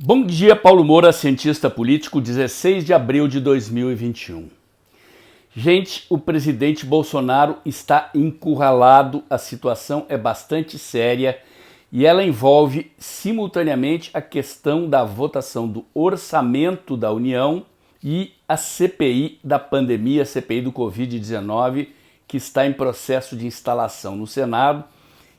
Bom dia, Paulo Moura, cientista político, 16 de abril de 2021. Gente, o presidente Bolsonaro está encurralado, a situação é bastante séria e ela envolve simultaneamente a questão da votação do orçamento da União e a CPI da pandemia, a CPI do Covid-19, que está em processo de instalação no Senado.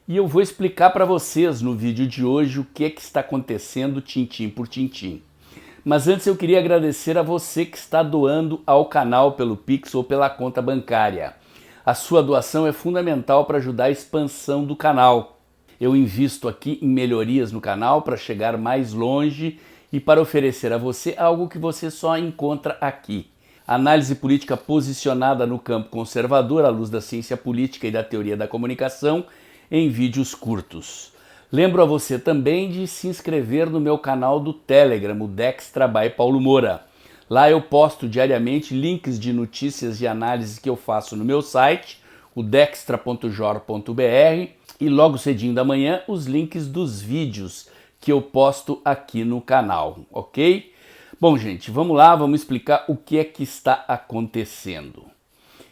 E eu vou explicar para vocês no vídeo de hoje o que é que está acontecendo tintim por tintim. Mas antes eu queria agradecer a você que está doando ao canal pelo Pix ou pela conta bancária. A sua doação é fundamental para ajudar a expansão do canal. Eu invisto aqui em melhorias no canal para chegar mais longe e para oferecer a você algo que você só encontra aqui. Análise política posicionada no campo conservador à luz da ciência política e da teoria da comunicação em vídeos curtos. Lembro a você também de se inscrever no meu canal do Telegram, o Dextra by Paulo Moura. Lá eu posto diariamente links de notícias e análises que eu faço no meu site, o dextra.jor.br, e logo cedinho da manhã os links dos vídeos que eu posto aqui no canal, ok? Bom, gente, vamos lá, vamos explicar o que é que está acontecendo.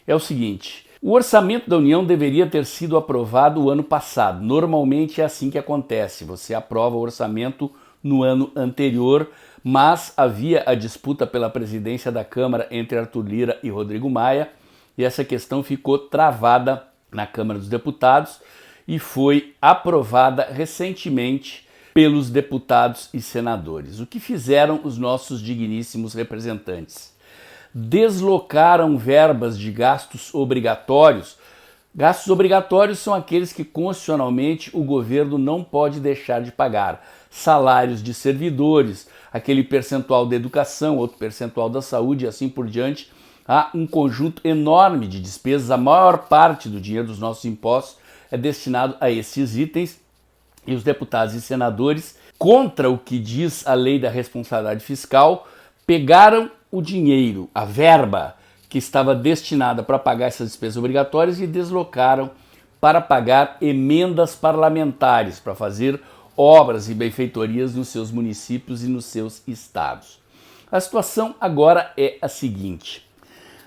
É o seguinte: o orçamento da União deveria ter sido aprovado o ano passado. Normalmente é assim que acontece, você aprova o orçamento no ano anterior, mas havia a disputa pela presidência da Câmara entre Arthur Lira e Rodrigo Maia, e essa questão ficou travada na Câmara dos Deputados e foi aprovada recentemente pelos deputados e senadores. O que fizeram os nossos digníssimos representantes? Deslocaram verbas de gastos obrigatórios. Gastos obrigatórios são aqueles que constitucionalmente o governo não pode deixar de pagar. Salários de servidores, aquele percentual da educação, outro percentual da saúde e assim por diante. Há um conjunto enorme de despesas, a maior parte do dinheiro dos nossos impostos é destinado a esses itens, e os deputados e senadores, contra o que diz a lei da responsabilidade fiscal, pegaram o dinheiro, a verba que estava destinada para pagar essas despesas obrigatórias e deslocaram para pagar emendas parlamentares, para fazer obras e benfeitorias nos seus municípios e nos seus estados. A situação agora é a seguinte: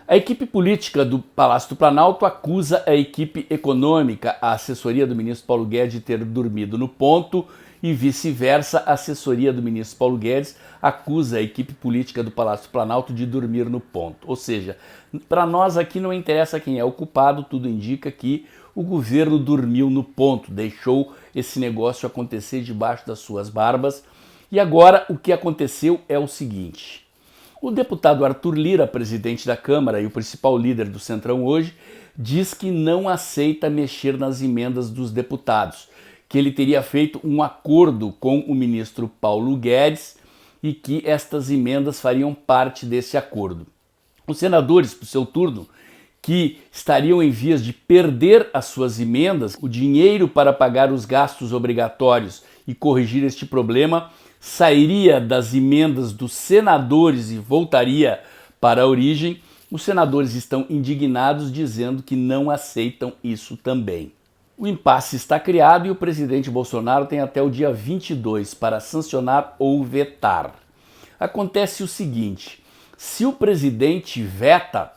a equipe política do Palácio do Planalto acusa a equipe econômica, a assessoria do ministro Paulo Guedes, de ter dormido no ponto, e vice-versa, a assessoria do ministro Paulo Guedes acusa a equipe política do Palácio do Planalto de dormir no ponto. Ou seja, para nós aqui não interessa quem é o culpado, tudo indica que o governo dormiu no ponto, deixou esse negócio acontecer debaixo das suas barbas. E agora o que aconteceu é o seguinte: o deputado Arthur Lira, presidente da Câmara e o principal líder do Centrão hoje, diz que não aceita mexer nas emendas dos deputados, que ele teria feito um acordo com o ministro Paulo Guedes e que estas emendas fariam parte desse acordo. Os senadores, por seu turno, que estariam em vias de perder as suas emendas, o dinheiro para pagar os gastos obrigatórios e corrigir este problema sairia das emendas dos senadores e voltaria para a origem. Os senadores estão indignados, dizendo que não aceitam isso também. O impasse está criado e o presidente Bolsonaro tem até o dia 22 para sancionar ou vetar. Acontece o seguinte: se o presidente veta,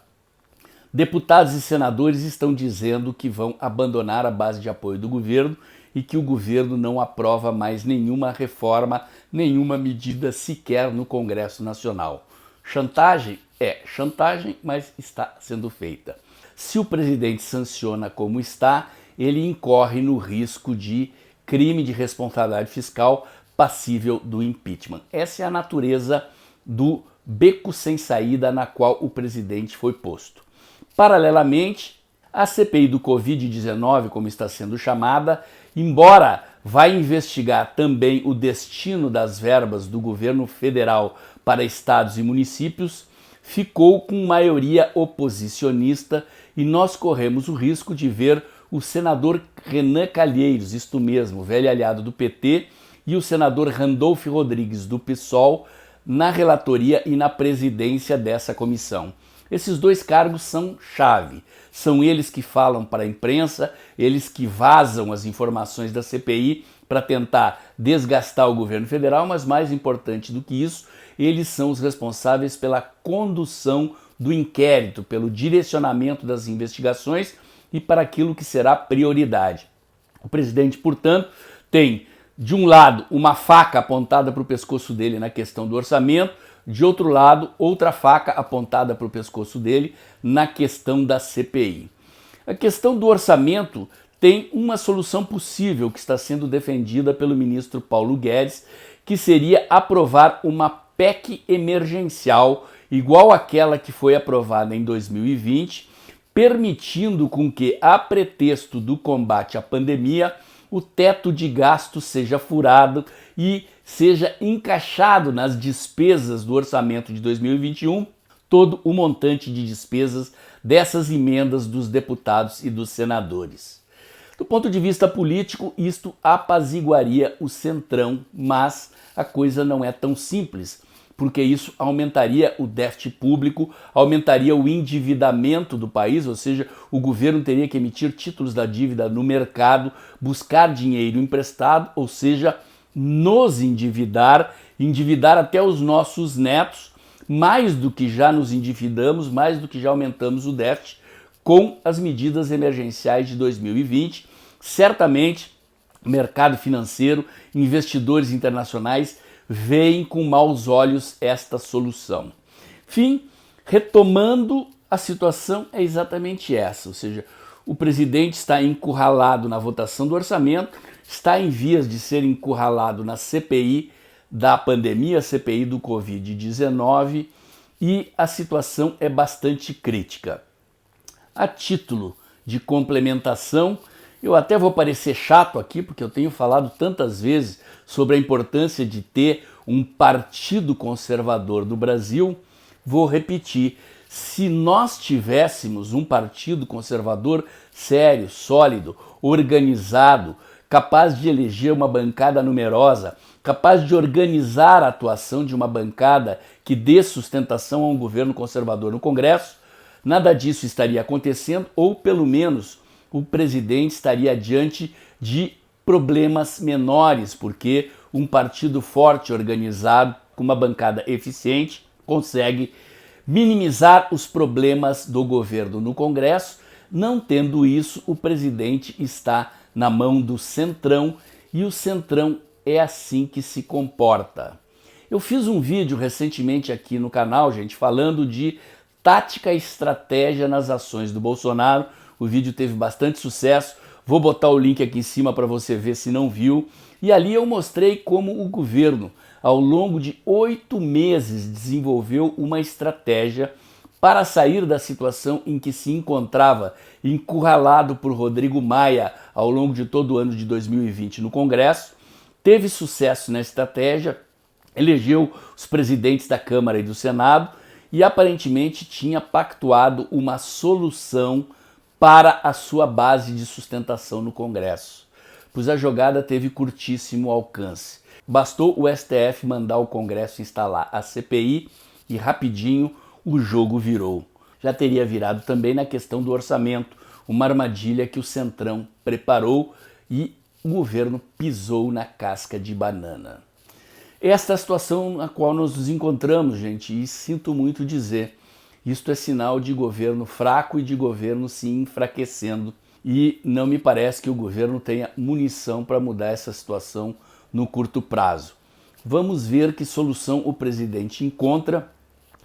deputados e senadores estão dizendo que vão abandonar a base de apoio do governo e que o governo não aprova mais nenhuma reforma, nenhuma medida sequer no Congresso Nacional. Chantagem? É chantagem, mas está sendo feita. Se o presidente sanciona como está, ele incorre no risco de crime de responsabilidade fiscal passível do impeachment. Essa é a natureza do beco sem saída na qual o presidente foi posto. Paralelamente, a CPI do Covid-19, como está sendo chamada, embora vai investigar também o destino das verbas do governo federal para estados e municípios, ficou com maioria oposicionista e nós corremos o risco de ver o senador Renan Calheiros, isto mesmo, velho aliado do PT, e o senador Randolfo Rodrigues, do PSOL, na relatoria e na presidência dessa comissão. Esses dois cargos são chave. São eles que falam para a imprensa, eles que vazam as informações da CPI para tentar desgastar o governo federal, mas mais importante do que isso, eles são os responsáveis pela condução do inquérito, pelo direcionamento das investigações e para aquilo que será prioridade. O presidente, portanto, tem, de um lado, uma faca apontada para o pescoço dele na questão do orçamento, de outro lado, outra faca apontada para o pescoço dele na questão da CPI. A questão do orçamento tem uma solução possível que está sendo defendida pelo ministro Paulo Guedes, que seria aprovar uma PEC emergencial, igual àquela que foi aprovada em 2020, permitindo com que, a pretexto do combate à pandemia, o teto de gasto seja furado e seja encaixado nas despesas do orçamento de 2021 todo o montante de despesas dessas emendas dos deputados e dos senadores. Do ponto de vista político, isto apaziguaria o Centrão, mas a coisa não é tão simples, porque isso aumentaria o déficit público, aumentaria o endividamento do país, ou seja, o governo teria que emitir títulos da dívida no mercado, buscar dinheiro emprestado, ou seja, nos endividar até os nossos netos, mais do que já nos endividamos, mais do que já aumentamos o déficit com as medidas emergenciais de 2020. Certamente, mercado financeiro, investidores internacionais veem com maus olhos esta solução. Fim, retomando, a situação é exatamente essa, ou seja, o presidente está encurralado na votação do orçamento, está em vias de ser encurralado na CPI da pandemia, CPI do Covid-19, e a situação é bastante crítica. A título de complementação, eu até vou parecer chato aqui, porque eu tenho falado tantas vezes sobre a importância de ter um partido conservador no Brasil, vou repetir. Se nós tivéssemos um partido conservador sério, sólido, organizado, capaz de eleger uma bancada numerosa, capaz de organizar a atuação de uma bancada que dê sustentação a um governo conservador no Congresso, nada disso estaria acontecendo, ou pelo menos o presidente estaria diante de problemas menores, porque um partido forte, organizado, com uma bancada eficiente, consegue minimizar os problemas do governo no Congresso. Não tendo isso, o presidente está na mão do Centrão, e o Centrão é assim que se comporta. Eu fiz um vídeo recentemente aqui no canal, gente, falando de tática e estratégia nas ações do Bolsonaro. O vídeo teve bastante sucesso, vou botar o link aqui em cima para você ver se não viu. E ali eu mostrei como o governo, ao longo de 8 meses, desenvolveu uma estratégia para sair da situação em que se encontrava encurralado por Rodrigo Maia ao longo de todo o ano de 2020 no Congresso. Teve sucesso na estratégia, elegeu os presidentes da Câmara e do Senado e aparentemente tinha pactuado uma solução para a sua base de sustentação no Congresso, pois a jogada teve curtíssimo alcance. Bastou o STF mandar o Congresso instalar a CPI e rapidinho o jogo virou. Já teria virado também na questão do orçamento, uma armadilha que o Centrão preparou e o governo pisou na casca de banana. Esta é a situação na qual nós nos encontramos, gente, e sinto muito dizer, isto é sinal de governo fraco e de governo se enfraquecendo, e não me parece que o governo tenha munição para mudar essa situação no curto prazo. Vamos ver que solução o presidente encontra.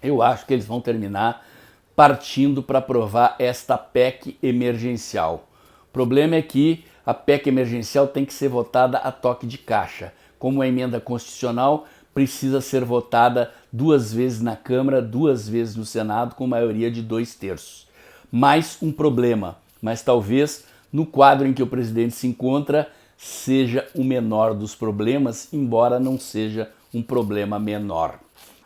Eu acho que eles vão terminar partindo para aprovar esta PEC emergencial. O problema é que a PEC emergencial tem que ser votada a toque de caixa. Como a emenda constitucional, precisa ser votada 2 vezes na Câmara, 2 vezes no Senado, com maioria de 2/3. Mais um problema, mas talvez no quadro em que o presidente se encontra seja o menor dos problemas, embora não seja um problema menor.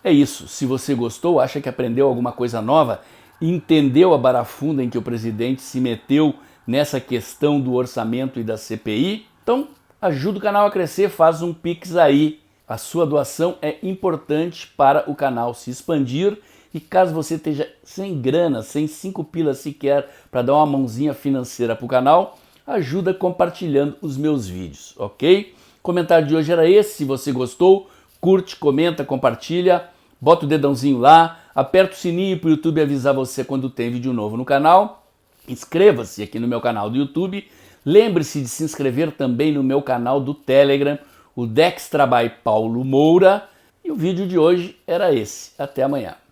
É isso. Se você gostou, acha que aprendeu alguma coisa nova, entendeu a barafunda em que o presidente se meteu nessa questão do orçamento e da CPI, então ajuda o canal a crescer, faz um Pix aí. A sua doação é importante para o canal se expandir E caso você esteja sem grana, sem 5 pilas sequer para dar uma mãozinha financeira para o canal, ajuda compartilhando os meus vídeos, ok? O comentário de hoje era esse. Se você gostou, curte, comenta, compartilha, bota o dedãozinho lá, aperta o sininho para o YouTube avisar você quando tem vídeo novo no canal. Inscreva-se aqui no meu canal do YouTube. Lembre-se de se inscrever também no meu canal do Telegram, o Dextra by Paulo Moura. E o vídeo de hoje era esse. Até amanhã.